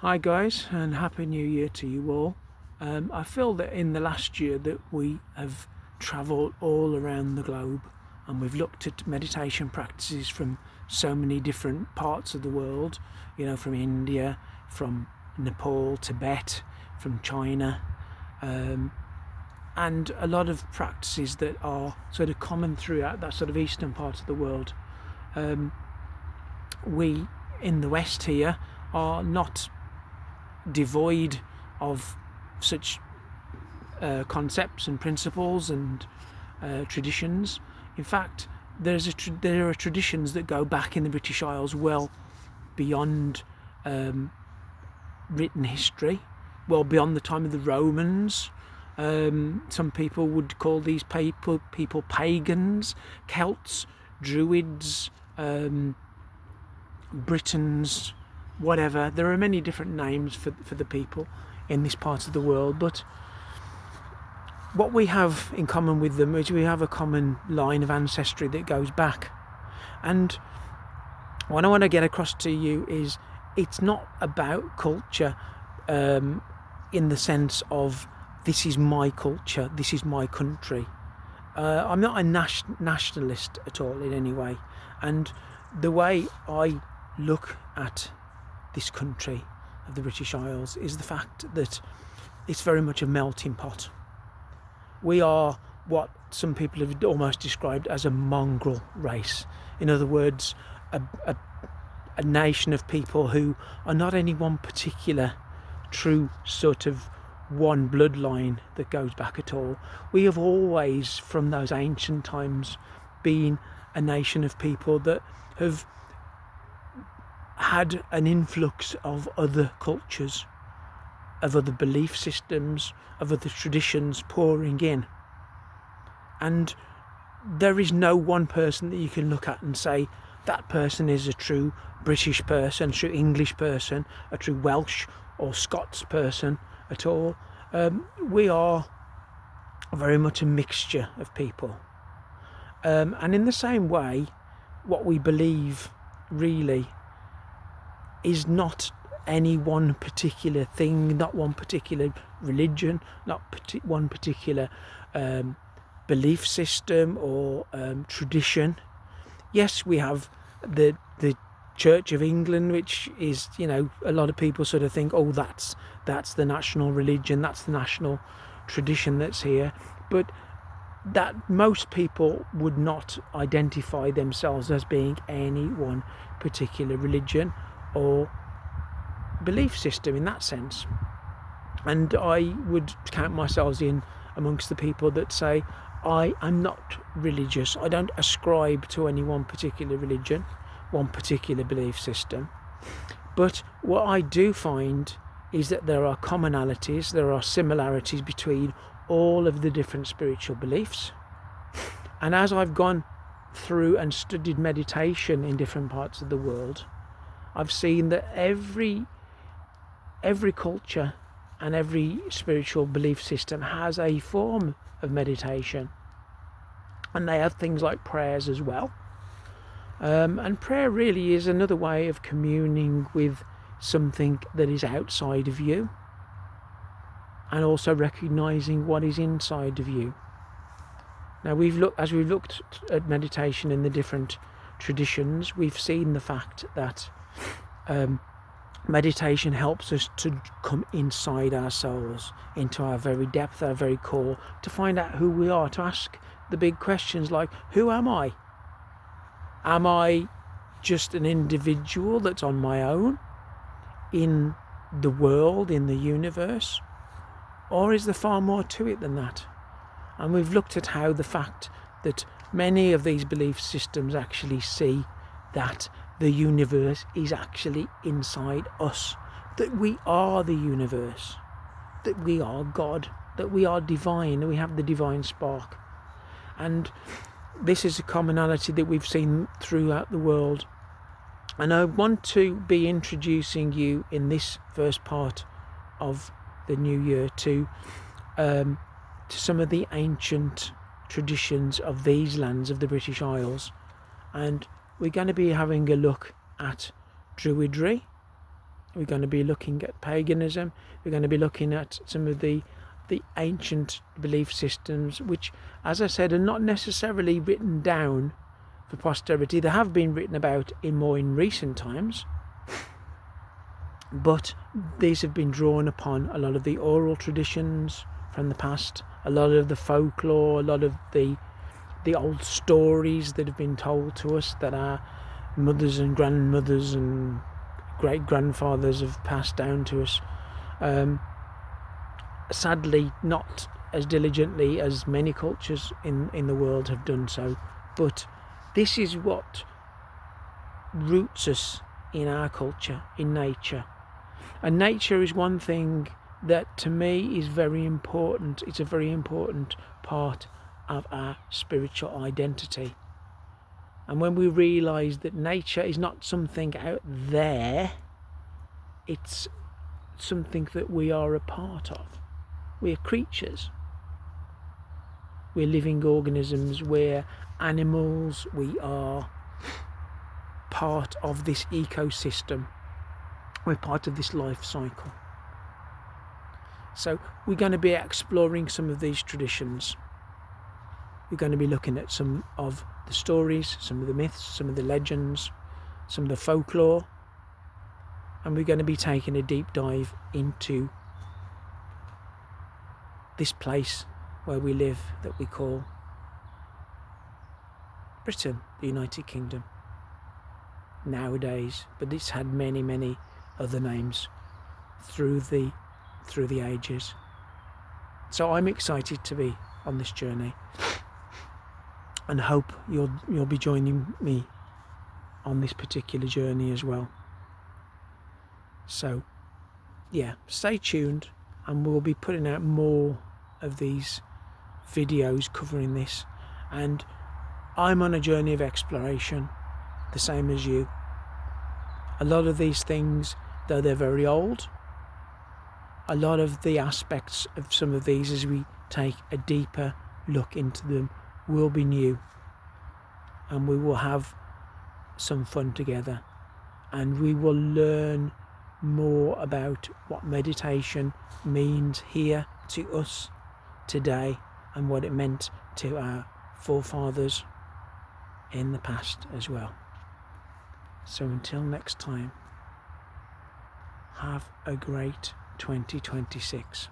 Hi guys, and Happy New Year to you all. I feel that in the last year that we have travelled all around the globe and we've looked at meditation practices from so many different parts of the world, from India, from Nepal, Tibet, from China, and a lot of practices that are sort of common throughout that sort of eastern part of the world. We in the West here are not devoid of such concepts and principles and traditions. In fact, there are traditions that go back in the British Isles well beyond written history, well beyond the time of the Romans. Some people would call these people pagans, Celts, Druids, Britons, whatever. There are many different names for the people in this part of the world, but what we have in common with them is we have a common line of ancestry that goes back. And what I want to get across to you is it's not about culture in the sense of this is my culture, this is my country. I'm not a nationalist at all in any way, and the way I look at this country of the British Isles is the fact that it's very much a melting pot. We are what some people have almost described as a mongrel race. In other words, a nation of people who are not any one particular true sort of one bloodline that goes back at all. We have always, from those ancient times, been a nation of people that have had an influx of other cultures, of other belief systems, of other traditions pouring in. And there is no one person that you can look at and say that person is a true British person, a true English person, a true Welsh or Scots person at all. We are very much a mixture of people. And in the same way, what we believe really is not any one particular thing, not one particular religion, not one particular belief system or tradition. Yes, we have the Church of England, which is, a lot of people sort of think, oh, that's the national religion, that's the national tradition that's here. But that most people would not identify themselves as being any one particular religion or belief system in that sense. And I would count myself in amongst the people that say I am not religious. I don't ascribe to any one particular religion, one particular belief system. But what I do find is that there are commonalities, there are similarities between all of the different spiritual beliefs. And as I've gone through and studied meditation in different parts of the world, I've seen that every culture and every spiritual belief system has a form of meditation, and they have things like prayers as well. And prayer really is another way of communing with something that is outside of you, and also recognizing what is inside of you. Now, as we've looked at meditation in the different traditions, we've seen the fact that meditation helps us to come inside ourselves, into our very depth, our very core, to find out who we are, to ask the big questions like, who am I? Am I just an individual that's on my own in the world, in the universe? Or is there far more to it than that? And we've looked at how the fact that many of these belief systems actually see that the universe is actually inside us, that we are the universe, that we are God, that we are divine, that we have the divine spark. And this is a commonality that we've seen throughout the world. And I want to be introducing you in this first part of the new year to some of the ancient traditions of these lands of the British Isles. And we're going to be having a look at Druidry, We're going to be looking at paganism. We're going to be looking at some of the ancient belief systems, which, as I said, are not necessarily written down for posterity. They have been written about in recent times, but these have been drawn upon a lot of the oral traditions from the past, a lot of the folklore, a lot of the old stories that have been told to us that our mothers and grandmothers and great grandfathers have passed down to us. Sadly, not as diligently as many cultures in the world have done so, but this is what roots us in our culture, in nature. And nature is one thing that to me is very important. It's a very important part of our spiritual identity. And when we realise that nature is not something out there, it's something that we are a part of. We're creatures. We're living organisms. We're animals. We are part of this ecosystem. We're part of this life cycle. So we're going to be exploring some of these traditions. We're going to be looking at some of the stories, some of the myths, some of the legends, some of the folklore, and we're going to be taking a deep dive into this place where we live that we call Britain, the United Kingdom nowadays, but it's had many other names through the ages. So I'm excited to be on this journey, and hope you'll be joining me on this particular journey as well. So yeah, stay tuned, and we'll be putting out more of these videos covering this. And I'm on a journey of exploration, the same as you. A lot of these things, though they're very old, a lot of the aspects of some of these, as we take a deeper look into them, will be new, and we will have some fun together, and we will learn more about what meditation means here to us today, and what it meant to our forefathers in the past as well. So until next time, have a great 2026.